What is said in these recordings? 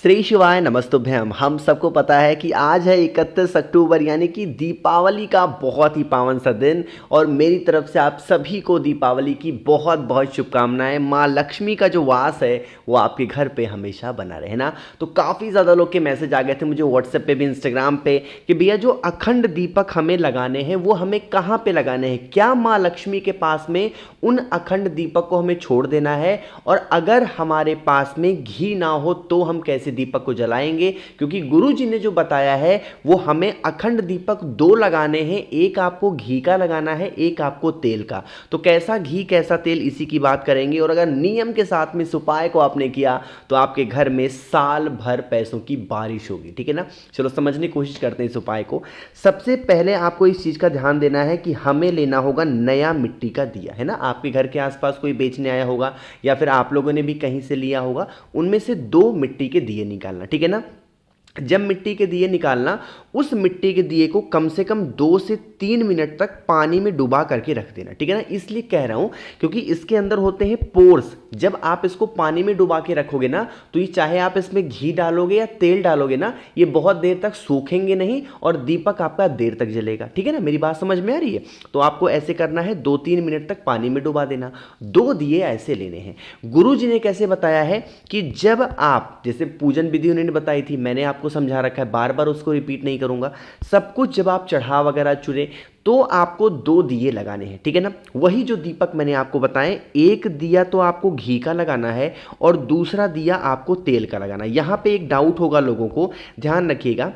श्री शिवाय नमस्तुभ्यम। हम सबको पता है कि आज है 31 अक्टूबर यानी कि दीपावली का बहुत ही पावन सा दिन और मेरी तरफ से आप सभी को दीपावली की बहुत बहुत शुभकामनाएं। माँ लक्ष्मी का जो वास है वो आपके घर पे हमेशा बना रहे ना। तो काफ़ी ज़्यादा लोग के मैसेज आ गए थे मुझे व्हाट्सएप पे भी इंस्टाग्राम पे कि भैया जो अखंड दीपक हमें लगाने हैं वो हमें कहाँ पे लगाने हैं, क्या माँ लक्ष्मी के पास में उन अखंड दीपक को हमें छोड़ देना है और अगर हमारे पास में घी ना हो तो हम कैसे दीपक को जलाएंगे। क्योंकि गुरु जी ने जो बताया है वो हमें अखंड दीपक दो लगाने हैं, एक आपको घी का लगाना है, एक आपको तेल का। तो कैसा घी कैसा तेल इसी की बात करेंगे और अगर नियम के साथ में इस उपाय को आपने किया तो आपके घर में साल भर पैसों की बारिश होगी। ठीक है ना। चलो समझने की कोशिश करते हैं इस उपाय को। सबसे पहले आपको इस चीज़ का ध्यान देना है कि हमें लेना होगा नया मिट्टी का दिया, है ना। आपके घर के आसपास कोई बेचने आया होगा या फिर आप लोगों ने भी कहीं से लिया होगा, उनमें से 2 मिट्टी के दिए निकालना। ठीक है ना। जब मिट्टी के दिए निकालना, उस मिट्टी के दिए को कम से कम 2 से 3 मिनट तक पानी में डुबा करके रख देना। ठीक है ना। इसलिए कह रहा हूं क्योंकि इसके अंदर होते हैं पोर्स। जब आप इसको पानी में डुबा के रखोगे ना तो ये चाहे आप इसमें घी डालोगे या तेल डालोगे ना, ये बहुत देर तक सूखेंगे नहीं और दीपक आपका देर तक जलेगा। ठीक है ना। मेरी बात समझ में आ रही है। तो आपको ऐसे करना है, 2-3 मिनट तक पानी में डुबा देना। 2 दिए ऐसे लेने हैं। गुरु जी ने कैसे बताया है कि जब आप, जैसे पूजन विधि उन्होंने बताई थी, मैंने आपको समझा रखा है, बार बार उसको रिपीट नहीं करूंगा। सब कुछ जब आप चढ़ा वगैरह चुने तो आपको 2 दिए लगाने हैं। ठीक है ना। वही जो दीपक मैंने आपको बताए, एक दिया तो आपको घी का लगाना है और दूसरा दिया आपको तेल का लगाना है। यहां पे एक डाउट होगा लोगों को, ध्यान रखिएगा।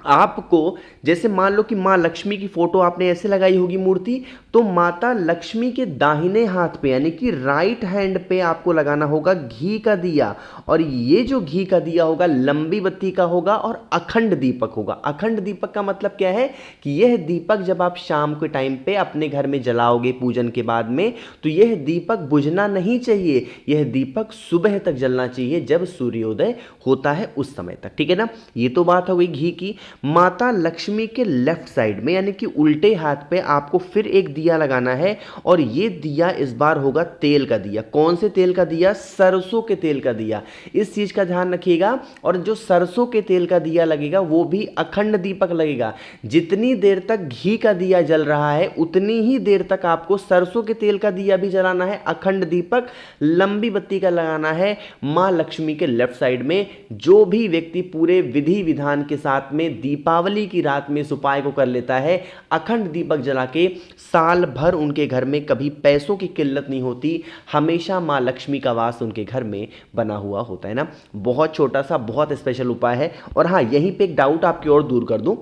आपको जैसे मान लो कि माँ लक्ष्मी की फोटो आपने ऐसे लगाई होगी मूर्ति, तो माता लक्ष्मी के दाहिने हाथ पे यानी कि राइट हैंड पे आपको लगाना होगा घी का दिया। और ये जो घी का दिया होगा लंबी बत्ती का होगा और अखंड दीपक होगा। अखंड दीपक का मतलब क्या है कि यह दीपक जब आप शाम के टाइम पे अपने घर में जलाओगे पूजन के बाद में, तो यह दीपक बुझना नहीं चाहिए। यह दीपक सुबह तक जलना चाहिए, जब सूर्योदय होता है उस समय तक। ठीक है ना। ये तो बात हो गई घी की। माता लक्ष्मी के लेफ्ट साइड में यानी कि उल्टे हाथ पे आपको फिर एक दिया लगाना है और ये दिया इस बार होगा तेल का दिया। कौन से तेल का दिया? सरसों के तेल का दिया। इस चीज का ध्यान रखिएगा। और जो सरसों के तेल का दिया लगेगा वो भी अखंड दीपक लगेगा। जितनी देर तक घी का दिया जल रहा है उतनी ही देर तक आपको सरसों के तेल का दिया भी जलाना है। अखंड दीपक लंबी बत्ती का लगाना है मां लक्ष्मी के लेफ्ट साइड में। जो भी व्यक्ति पूरे विधि विधान के साथ में दीपावली की रात में इस उपाय को कर लेता है, अखंड दीपक जला के, साल भर उनके घर में कभी पैसों की किल्लत नहीं होती। हमेशा मां लक्ष्मी का वास उनके घर में बना हुआ होता है ना। बहुत छोटा सा बहुत स्पेशल उपाय है। और हाँ, यहीं पे एक डाउट आपकी और दूर कर दूं।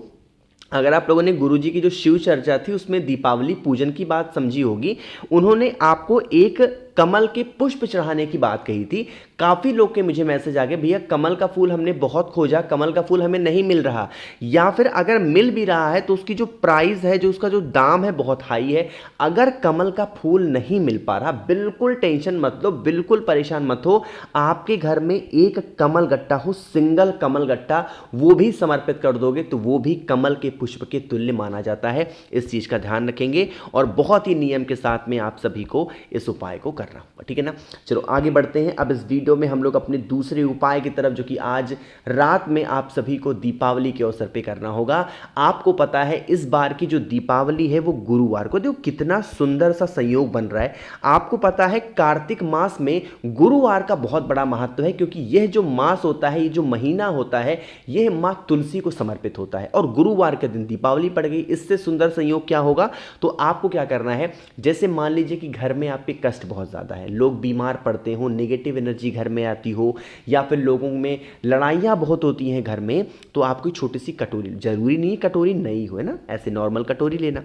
अगर आप लोगों ने गुरुजी की जो शिव चर्चा थी उसमें दीपावली पूजन की बात समझी होगी, उन्होंने आपको एक कमल के पुष्प चढ़ाने की बात कही थी। काफ़ी लोग के मुझे मैसेज आ गए, भैया कमल का फूल हमने बहुत खोजा, कमल का फूल हमें नहीं मिल रहा, या फिर अगर मिल भी रहा है तो उसकी जो प्राइस है, जो उसका जो दाम है बहुत हाई है। अगर कमल का फूल नहीं मिल पा रहा, बिल्कुल टेंशन मत लो, बिल्कुल परेशान मत हो। आपके घर में एक कमल गट्टा हो, सिंगल कमल गट्टा, वो भी समर्पित कर दोगे तो वो भी कमल के पुष्प के तुल्य माना जाता है। इस चीज़ का ध्यान रखेंगे और बहुत ही नियम के साथ में आप सभी को इस उपाय को करना होगा। ठीक है ना। चलो आगे बढ़ते हैं। अब इस वीडियो में हम लोग अपने दूसरे उपाय की तरफ, जो कि आज रात में आप सभी को दीपावली के अवसर पे करना होगा। आपको पता है इस बार की जो दीपावली है वो गुरुवार को, देखो कितना सुंदर सा संयोग बन रहा है। आपको पता है कार्तिक मास में गुरुवार का बहुत बड़ा महत्व है, क्योंकि यह जो मास होता है, ये जो महीना होता है, यह मां तुलसी को समर्पित होता है और गुरुवार के दिन दीपावली पड़ गई। इससे सुंदर संयोग क्या होगा? तो आपको क्या करना है, जैसे मान लीजिए कि घर में आपके कष्ट बहुत ज़्यादा है, लोग बीमार पड़ते हो, नेगेटिव एनर्जी घर में आती हो, या फिर लोगों में लड़ाइयाँ बहुत होती हैं घर में, तो आपको छोटी सी कटोरी, जरूरी नहीं कटोरी नई हो, है ना, ऐसे नॉर्मल कटोरी लेना।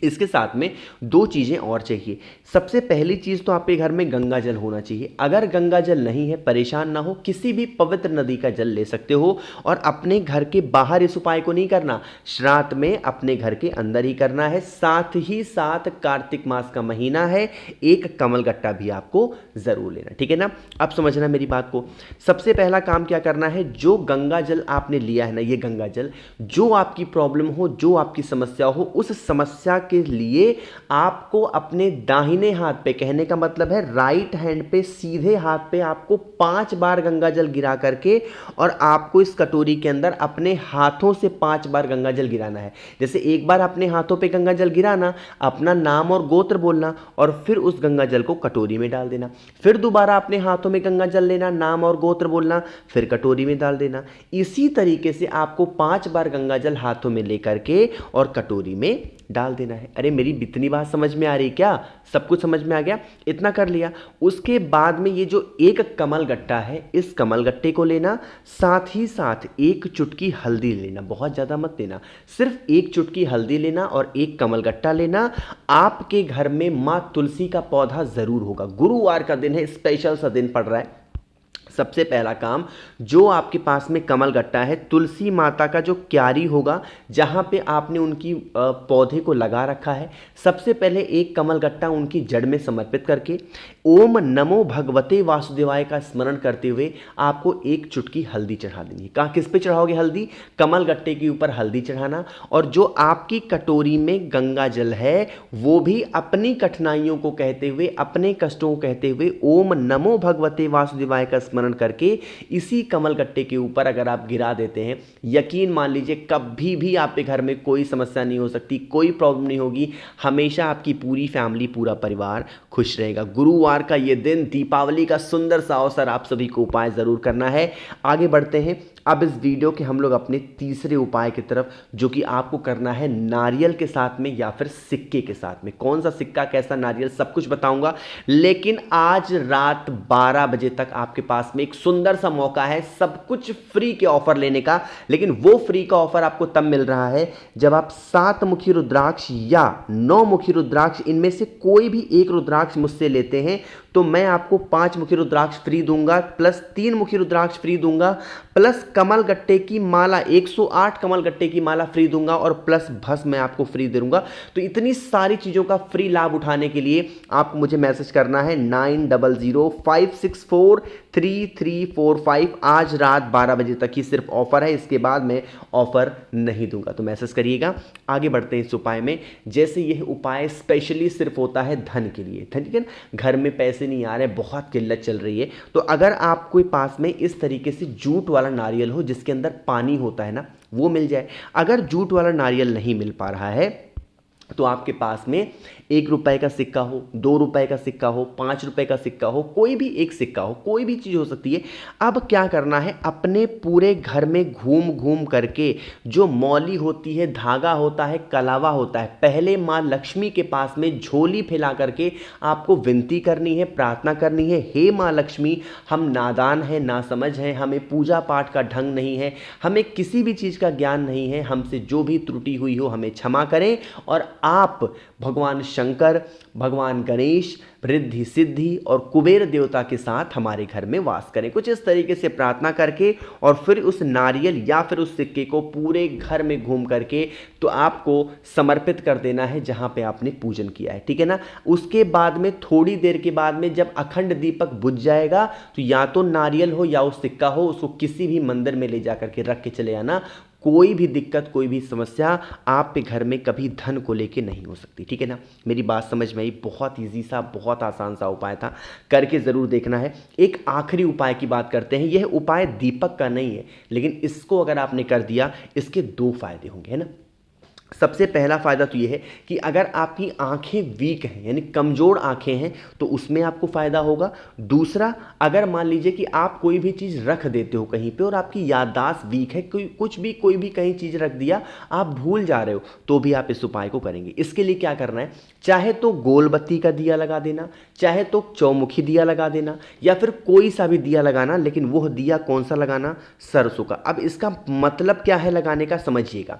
इसके साथ में 2 चीज़ें और चाहिए। सबसे पहली चीज़ तो आपके घर में गंगा जल होना चाहिए। अगर गंगा जल नहीं है, परेशान ना हो, किसी भी पवित्र नदी का जल ले सकते हो। और अपने घर के बाहर इस उपाय को नहीं करना, श्राद्ध में अपने घर के अंदर ही करना है। साथ ही साथ कार्तिक मास का महीना है, एक कमल गट्टा भी आपको ज़रूर लेना। ठीक है ना। अब समझना मेरी बात को। सबसे पहला काम क्या करना है, जो गंगा जल आपने लिया है ना, ये गंगा जल, जो आपकी प्रॉब्लम हो, जो आपकी समस्या हो, उस समस्या के लिए आपको अपने दाहिने हाथ पे, कहने का मतलब है राइट हैंड पे, सीधे हाथ पे आपको 5 बार गंगा जल गिरा करके और आपको इस कटोरी के अंदर अपने हाथों से 5 बार गंगा जल गिराना है। जैसे एक बार अपने हाथों पे गंगा जल गिराना, अपना नाम और गोत्र बोलना और फिर उस गंगा जल को कटोरी में डाल देना। फिर दोबारा अपने हाथों में गंगा जल लेना, नाम और गोत्र बोलना, फिर कटोरी में डाल देना। इसी तरीके से आपको 5 बार गंगा जल हाथों में लेकर के और कटोरी में डाल देना है। अरे मेरी इतनी बात समझ में आ रही क्या? सब कुछ समझ में आ गया? इतना कर लिया। उसके बाद में ये जो एक कमल गट्टा है, इस कमल गट्टे को लेना, साथ ही साथ एक चुटकी हल्दी लेना, बहुत ज़्यादा मत लेना, सिर्फ एक चुटकी हल्दी लेना और एक कमल गट्टा लेना। आपके घर में माँ तुलसी का पौधा ज़रूर होगा। गुरुवार का दिन है, स्पेशल सा दिन पड़ रहा है। सबसे पहला काम, जो आपके पास में कमल गट्टा है, तुलसी माता का जो क्यारी होगा जहाँ पे आपने उनकी पौधे को लगा रखा है, सबसे पहले एक कमल गट्टा उनकी जड़ में समर्पित करके ओम नमो भगवते वासुदेवाय का स्मरण करते हुए आपको एक चुटकी हल्दी चढ़ा देनी है। कहाँ, किस पे चढ़ाओगे हल्दी? कमल गट्टे के ऊपर हल्दी चढ़ाना। और जो आपकी कटोरी में गंगा जल है वो भी अपनी कठिनाइयों को कहते हुए, अपने कष्टों को कहते हुए ओम नमो भगवते वासुदेवाय का स्मरण करके इसी कमल गट्टे के ऊपर अगर आप गिरा देते हैं, यकीन मान लीजिए कभी भी आपके घर में कोई समस्या नहीं हो सकती, कोई प्रॉब्लम नहीं होगी। हमेशा आपकी पूरी फैमिली, पूरा परिवार खुश रहेगा। गुरुवार का ये दिन, दीपावली का सुंदर सा अवसर, आप सभी को उपाय जरूर करना है। आगे बढ़ते हैं अब इस वीडियो के हम लोग अपने तीसरे उपाय की तरफ, जो कि आपको करना है नारियल के साथ में या फिर सिक्के के साथ में। कौन सा सिक्का, कैसा नारियल, सब कुछ बताऊंगा। लेकिन आज रात 12 बजे तक आपके पास में एक सुंदर सा मौका है सब कुछ फ्री के ऑफर लेने का। लेकिन वो फ्री का ऑफर आपको तब मिल रहा है जब आप 7 मुखी रुद्राक्ष या 9 मुखी रुद्राक्ष, इनमें से कोई भी एक रुद्राक्ष मुझसे लेते हैं तो मैं आपको 5 मुखी रुद्राक्ष फ्री दूंगा, प्लस 3 मुखी रुद्राक्ष फ्री दूंगा, प्लस कमल गट्टे की माला, 108 कमल गट्टे की माला फ्री दूंगा और प्लस भस्म मैं आपको फ्री दे दूंगा। तो इतनी सारी चीज़ों का फ्री लाभ उठाने के लिए आपको मुझे मैसेज करना है 9005643345। आज रात 12 बजे तक ही सिर्फ ऑफर है, इसके बाद मैं ऑफर नहीं दूंगा, तो मैसेज करिएगा। आगे बढ़ते हैं इस उपाय में। जैसे यह उपाय स्पेशली सिर्फ होता है धन के लिए, ठीक है, घर में पैसे नहीं आ रहे, बहुत किल्लत चल रही है, तो अगर आपके पास में इस तरीके से जूट वाला नारियल हो जिसके अंदर पानी होता है ना, वो मिल जाए। अगर जूट वाला नारियल नहीं मिल पा रहा है तो आपके पास में 1 रुपए का सिक्का हो, 2 रुपए का सिक्का हो, 5 रुपए का सिक्का हो, कोई भी एक सिक्का हो, कोई भी चीज़ हो सकती है। अब क्या करना है, अपने पूरे घर में घूम घूम करके जो मौली होती है, धागा होता है, कलावा होता है, पहले माँ लक्ष्मी के पास में झोली फैला करके आपको विनती करनी है, प्रार्थना करनी है, हे माँ लक्ष्मी, हम नादान हैं, नासमझ हैं, हमें पूजा पाठ का ढंग नहीं है, हमें किसी भी चीज़ का ज्ञान नहीं है, हमसे जो भी त्रुटि हुई हो हमें क्षमा करें और आप भगवान शंकर, भगवान गणेश, रिद्धि सिद्धि और कुबेर देवता के साथ हमारे घर में वास करें। कुछ इस तरीके से प्रार्थना करके और फिर उस नारियल या फिर उस सिक्के को पूरे घर में घूम करके तो आपको समर्पित कर देना है जहां पे आपने पूजन किया है, ठीक है ना। उसके बाद में थोड़ी देर के बाद में जब अखंड दीपक बुझ जाएगा तो या तो नारियल हो या उस सिक्का हो, उसको किसी भी मंदिर में ले जा करके रख के चले आना। कोई भी दिक्कत, कोई भी समस्या आप पे घर में कभी धन को लेके नहीं हो सकती, ठीक है ना। मेरी बात समझ में आई? बहुत इजी सा, बहुत आसान सा उपाय था, करके ज़रूर देखना है। एक आखिरी उपाय की बात करते हैं। यह उपाय दीपक का नहीं है, लेकिन इसको अगर आपने कर दिया इसके 2 फायदे होंगे, है ना। सबसे पहला फ़ायदा तो ये है कि अगर आपकी आंखें वीक हैं, यानी कमज़ोर आंखें हैं, तो उसमें आपको फ़ायदा होगा। दूसरा, अगर मान लीजिए कि आप कोई भी चीज़ रख देते हो कहीं पे और आपकी याददाश्त वीक है, कोई भी कहीं चीज़ रख दिया, आप भूल जा रहे हो, तो भी आप इस उपाय को करेंगे। इसके लिए क्या करना है, चाहे तो गोल बत्ती का दिया लगा देना, चाहे तो चौमुखी दिया लगा देना, या फिर कोई सा भी दिया लगाना, लेकिन वह दिया कौन सा लगाना, सरसों का। अब इसका मतलब क्या है लगाने का, समझिएगा।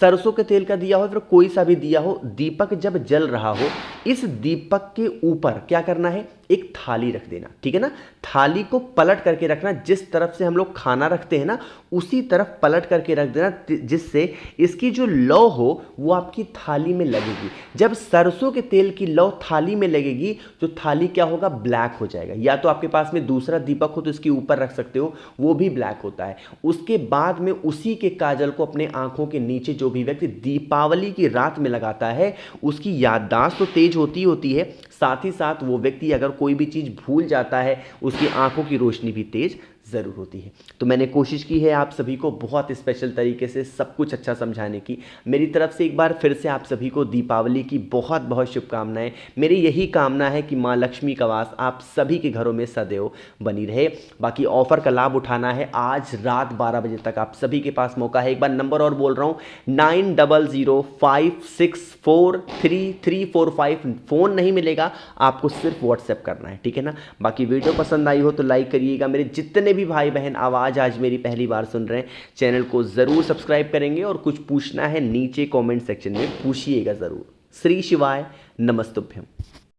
सरसों के तेल का दिया हो, फिर कोई सा भी दिया हो, दीपक जब जल रहा हो, इस दीपक के ऊपर क्या करना है, एक थाली रख देना, ठीक है ना। थाली को पलट करके रखना, जिस तरफ से हम लोग खाना रखते हैं ना उसी तरफ पलट करके रख देना, जिससे इसकी जो लौ हो वो आपकी थाली में लगेगी। जब सरसों के तेल की लौ थाली में लगेगी तो थाली क्या होगा, ब्लैक हो जाएगा। या तो आपके पास में दूसरा दीपक हो तो इसके ऊपर रख सकते हो, वो भी ब्लैक होता है। उसके बाद में उसी के काजल को अपने आंखों के नीचे जो भी व्यक्ति दीपावली की रात में लगाता है उसकी याददाश्त तो तेज होती है, साथ ही साथ वो व्यक्ति अगर कोई भी चीज़ भूल जाता है उसकी आंखों की रोशनी भी तेज ज़रूर होती है। तो मैंने कोशिश की है आप सभी को बहुत स्पेशल तरीके से सब कुछ अच्छा समझाने की। मेरी तरफ से एक बार फिर से आप सभी को दीपावली की बहुत बहुत शुभकामनाएं। मेरी यही कामना है कि माँ लक्ष्मी का वास आप सभी के घरों में सदैव बनी रहे। बाकी ऑफर का लाभ उठाना है, आज रात 12 बजे तक आप सभी के पास मौका है। एक बार नंबर और बोल रहा हूँ, 9005643345। फ़ोन नहीं मिलेगा, आपको सिर्फ व्हाट्सएप करना है, ठीक है ना। बाकी वीडियो पसंद आई हो तो लाइक करिएगा। मेरे जितने भी भाई बहन आवाज़ आज मेरी पहली बार सुन रहे हैं चैनल को ज़रूर सब्सक्राइब करेंगे, और कुछ पूछना है नीचे कमेंट सेक्शन में पूछिएगा ज़रूर। श्री शिवाय नमस्तुभ्यम।